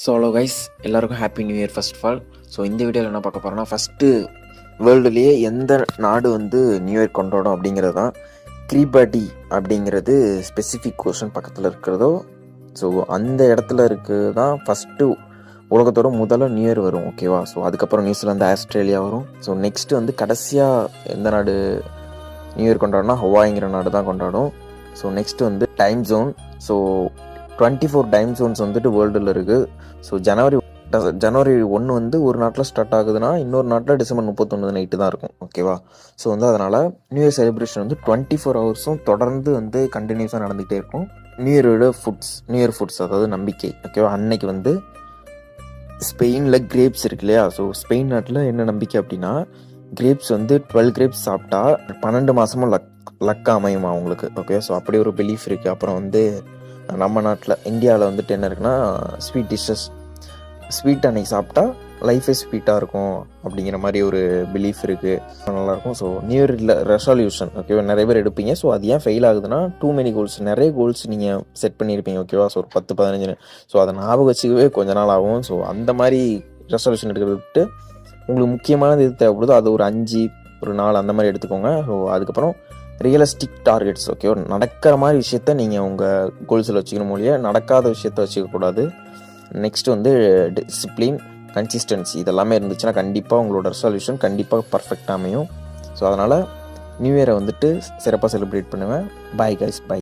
So hello guys, எல்லாருக்கும் happy new year first of all. So இந்த வீடியோவில் என்ன பார்க்க போகிறோன்னா, ஃபஸ்ட்டு வேர்ல்டுலேயே எந்த நாடு வந்து நியூ இயர் கொண்டாடும் அப்படிங்கிறது தான். கிரிபாடி அப்படிங்கிறது ஸ்பெசிஃபிக் கொஷன் பக்கத்தில் இருக்கிறதோ, ஸோ அந்த இடத்துல இருக்குது தான் ஃபஸ்ட்டு உலகத்தோட முதல்ல நியூ இயர் வரும். ஓகேவா? ஸோ அதுக்கப்புறம் நியூசிலாந்து, ஆஸ்திரேலியா வரும். ஸோ நெக்ஸ்ட்டு வந்து கடைசியாக எந்த நாடு நியூ இயர் கொண்டாடும்னா ஹவாய்ங்கிற நாடு தான் கொண்டாடும். ஸோ நெக்ஸ்ட்டு வந்து time zone. So 24 time zones வந்துட்டு வேர்ல்டில் இருக்குது. ஸோ ஜனவரி 1 வந்து ஒரு நாட்டில் ஸ்டார்ட் ஆகுதுன்னா இன்னொரு நாட்டில் டிசம்பர் 31 நைட்டு தான் இருக்கும். ஓகேவா? ஸோ வந்து அதனால் நியூ இயர் செலிப்ரேஷன் வந்து 24 ஹவர்ஸும் தொடர்ந்து வந்து கண்டினியூஸாக நடந்துகிட்டே இருக்கும். நியூ இயர் ஃபுட்ஸ் அதாவது நம்பிக்கை. ஓகேவா? அன்னைக்கு வந்து ஸ்பெயினில் கிரேப்ஸ் இருக்கு இல்லையா? ஸோ ஸ்பெயின் நாட்டில் என்ன நம்பிக்கை அப்படின்னா, கிரேப்ஸ் வந்து 12 கிரேப்ஸ் சாப்பிட்டா 12 மாதமும் லக் அமையுமா அவங்களுக்கு. ஓகே, ஸோ அப்படி ஒரு பிலீஃப் இருக்குது. அப்புறம் வந்து நம்ம நாட்டில் இந்தியாவில் வந்துட்டு என்ன இருக்குன்னா, ஸ்வீட் டிஷ்ஷஸ், ஸ்வீட் அன்னைக்கு சாப்பிட்டா லைஃபே ஸ்வீட்டாக இருக்கும் அப்படிங்கிற மாதிரி ஒரு பிலீஃப் இருக்குது. நல்லாயிருக்கும். ஸோ நியூ இயரில் ரெசல்யூஷன் ஓகேவா நிறைய பேர் எடுப்பீங்க. ஸோ அது ஏன் ஃபெயில் ஆகுதுன்னா, டூ மெனி கோல்ஸ், நிறைய கோல்ஸ் நீங்கள் செட் பண்ணியிருப்பீங்க. ஓகேவா? ஸோ ஒரு 10-15, ஸோ அதை ஞாபகம் வச்சுக்கவே கொஞ்ச நாள் ஆகும். ஸோ அந்த மாதிரி ரெசல்யூஷன் எடுக்கிறத விட்டு உங்களுக்கு முக்கியமானது எது தேவைப்படுதோ அது ஒரு 5 ஒரு 4 அந்த மாதிரி எடுத்துக்கோங்க. ஸோ அதுக்கப்புறம் ரியலிஸ்டிக் டார்கெட்ஸ். ஓகேவா? நடக்கிற மாதிரி விஷயத்த நீங்கள் உங்கள் கோல்ஸில் வச்சுக்கணும், மொழியே நடக்காத விஷயத்த வச்சுக்கக்கூடாது. நெக்ஸ்ட் வந்து டிசிப்ளின், கன்சிஸ்டன்சி, இதெல்லாமே இருந்துச்சுன்னா கண்டிப்பாக உங்களோட ரெசல்யூஷன் கண்டிப்பாக பர்ஃபெக்டாக அமையும். ஸோ அதனால் நியூ இயரை வந்துட்டு சிறப்பாக செலிப்ரேட் பண்ணுவேன். பாய் கைஸ், பாய்.